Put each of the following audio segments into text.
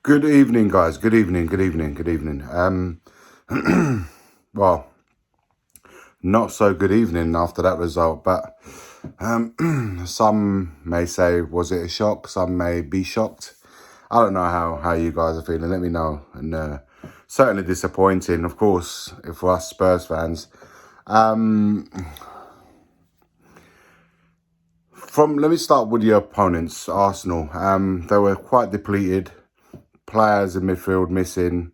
Good evening, guys. Good evening. Good evening. Good evening. Well, not so good evening after that result, but some may say, was it a shock? Some may be shocked. I don't know how you guys are feeling. Let me know. And certainly disappointing, of course, for us Spurs fans. Let me start with your opponents, Arsenal. They were quite depleted. Players in midfield missing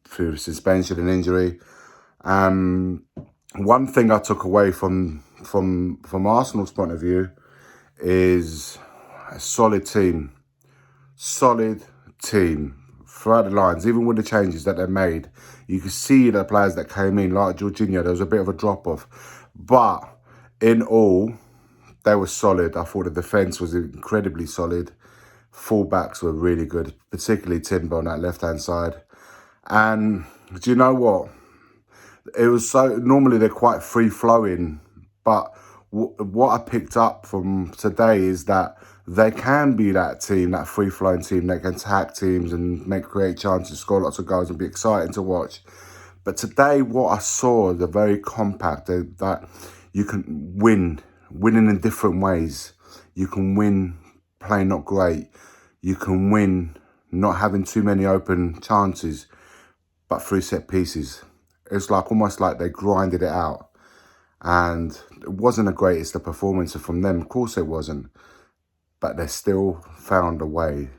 through suspension and injury. One thing I took away from Arsenal's point of view is a solid team throughout the lines. Even with the changes that they made, you could see the players that came in, like Jorginho, there was a bit of a drop off, but in all, they were solid. I thought the defence was incredibly solid. Fullbacks were really good, particularly Timber on that left-hand side. And do you know what? It was so, normally they're quite free-flowing, but what I picked up from today is that they can be that team, that free-flowing team that can attack teams and create chances, score lots of goals and be exciting to watch. But today, what I saw is a very compact, that you can winning in different ways. You can win playing not great. You can win not having too many open chances, but through set pieces. It's almost like they grinded it out. And it wasn't the greatest of performance from them. Of course it wasn't. But they still found a way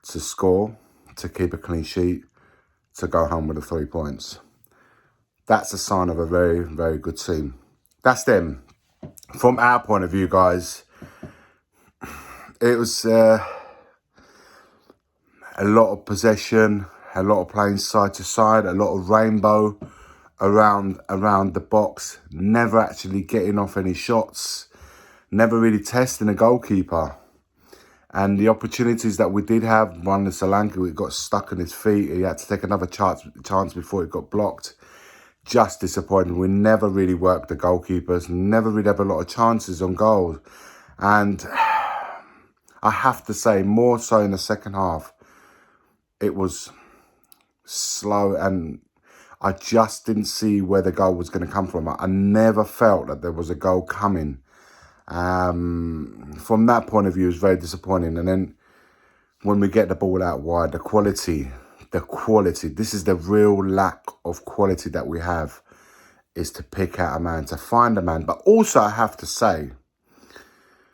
to score, to keep a clean sheet, to go home with the 3 points. That's a sign of a very, very good team. That's them. From our point of view, guys, it was a lot of possession, a lot of playing side to side, a lot of rainbow around the box, never actually getting off any shots, never really testing a goalkeeper. And the opportunities that we did have, one the Solanke, it got stuck on his feet. He had to take another chance before it got blocked. Just disappointing. We never really worked the goalkeepers, never really have a lot of chances on goal. And I have to say, more so in the second half, it was slow and I just didn't see where the goal was going to come from. I never felt that there was a goal coming. From that point of view, it was very disappointing. And then when we get the ball out wide, the quality, this is the real lack of quality that we have, is to pick out a man, to find a man. But also I have to say,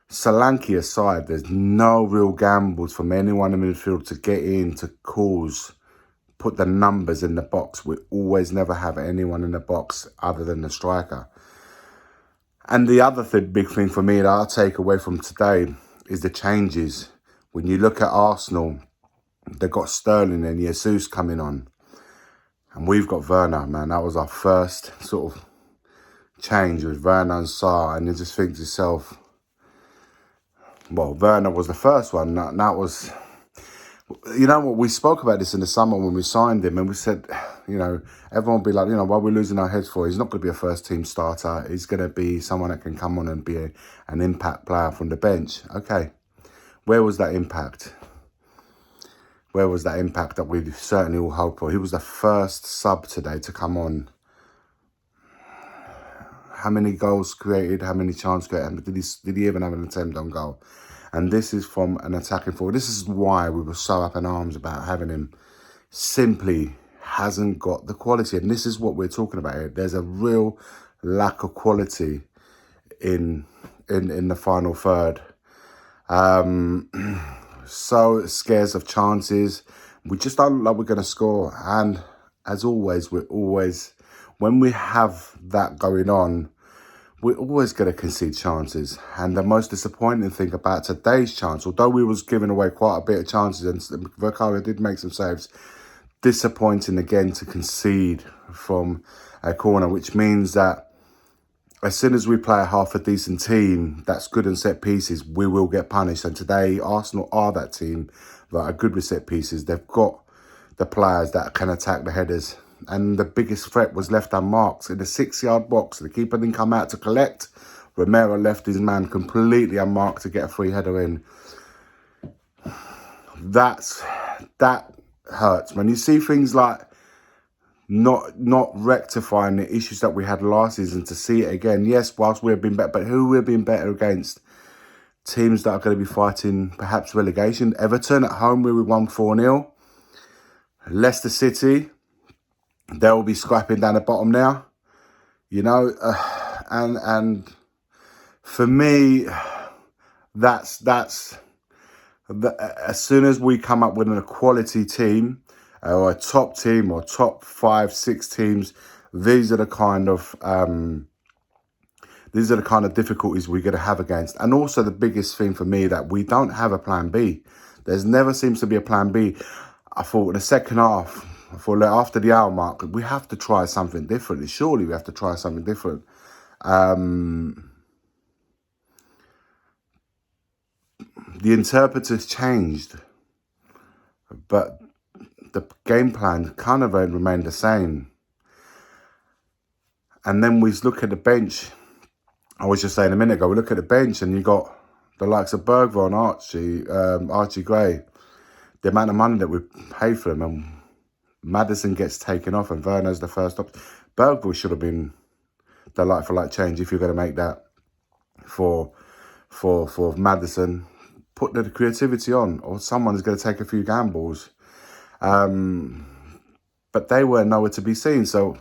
Solanke aside, there's no real gambles from anyone in midfield to get in, to put the numbers in the box. We always never have anyone in the box other than the striker. And the other big thing for me that I'll take away from today is the changes. When you look at Arsenal, they got Sterling and Jesus coming on. And we've got Werner, man. That was our first sort of change with Werner and Sarr. And you just think to yourself, well, Werner was the first one. That was, you know what, we spoke about this in the summer when we signed him. And we said, everyone will be like, what are we losing our heads for? He's not going to be a first-team starter. He's going to be someone that can come on and be an impact player from the bench. Okay, where was that impact? Where was that impact that we certainly all hoped for? He was the first sub today to come on. How many goals created? How many chances created? Did he even have an attempt on goal? And this is from an attacking forward. This is why we were so up in arms about having him. Simply hasn't got the quality. And this is what we're talking about here. There's a real lack of quality in the final third. So scares of chances. We just don't look like we're going to score. And as always, when we have that going on, we're always going to concede chances. And the most disappointing thing about today's chance, although we was giving away quite a bit of chances and Verkaria did make some saves, disappointing again to concede from a corner, which means that as soon as we play a half a decent team that's good in set pieces, we will get punished. And today, Arsenal are that team that are good with set pieces. They've got the players that can attack the headers. And the biggest threat was left unmarked in the 6-yard box. The keeper didn't come out to collect. Romero left his man completely unmarked to get a free header in. That's that hurts. When you see things like not rectifying the issues that we had last season, to see it again. Yes, whilst we've been better, but who we've been better against? Teams that are going to be fighting perhaps relegation. Everton at home, where we won 4-0. Leicester City, they'll be scrapping down the bottom now. You know, and for me, that's as soon as we come up with a quality team, or a top team, or top 5, 6 teams, these are the kind of difficulties we're going to have against. And also the biggest thing for me, that we don't have a plan B. There's never seems to be a plan B. I thought in the second half, after the hour mark, we have to try something different. Surely we have to try something different. The interpreters changed, but the game plan kind of remained the same. And then we look at the bench. I was just saying a minute ago, we look at the bench and you got the likes of Bergville and Archie Gray. The amount of money that we pay for them, and Maddison gets taken off and Werner's the first option. Bergville should have been the like-for-like change if you're going to make that for Maddison. Put the creativity on, or someone is going to take a few gambles. But they were nowhere to be seen. So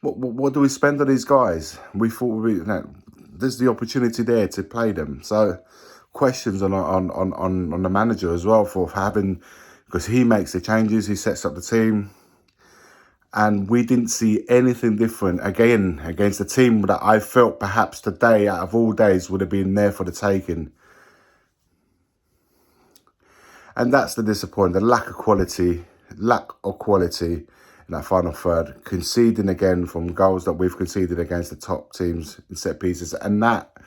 what do we spend on these guys? We thought there's the opportunity there to play them. So questions on the manager as well for having, because he makes the changes, he sets up the team. And we didn't see anything different again against a team that I felt perhaps today, out of all days, would have been there for the taking. And that's the disappointment, the lack of quality in that final third. Conceding again from goals that we've conceded against the top teams in set pieces. And that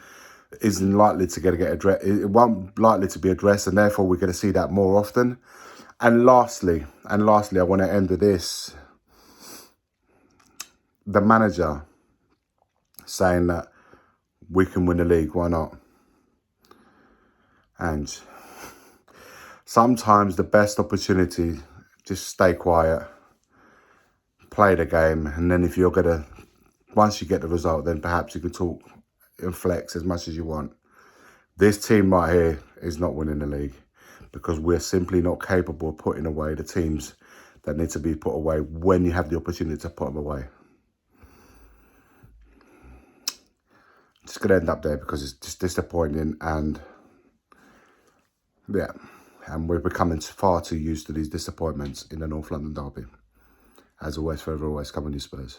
isn't likely to get addressed. It won't likely to be addressed, and therefore we're going to see that more often. And lastly, I want to end with this. The manager saying that we can win the league, why not? And sometimes the best opportunity, just stay quiet, play the game, and then once you get the result, then perhaps you can talk and flex as much as you want. This team right here is not winning the league because we're simply not capable of putting away the teams that need to be put away when you have the opportunity to put them away. Just going to end up there because it's just disappointing, and yeah, and we're becoming far too used to these disappointments in the North London derby. As always, forever always, come on you Spurs.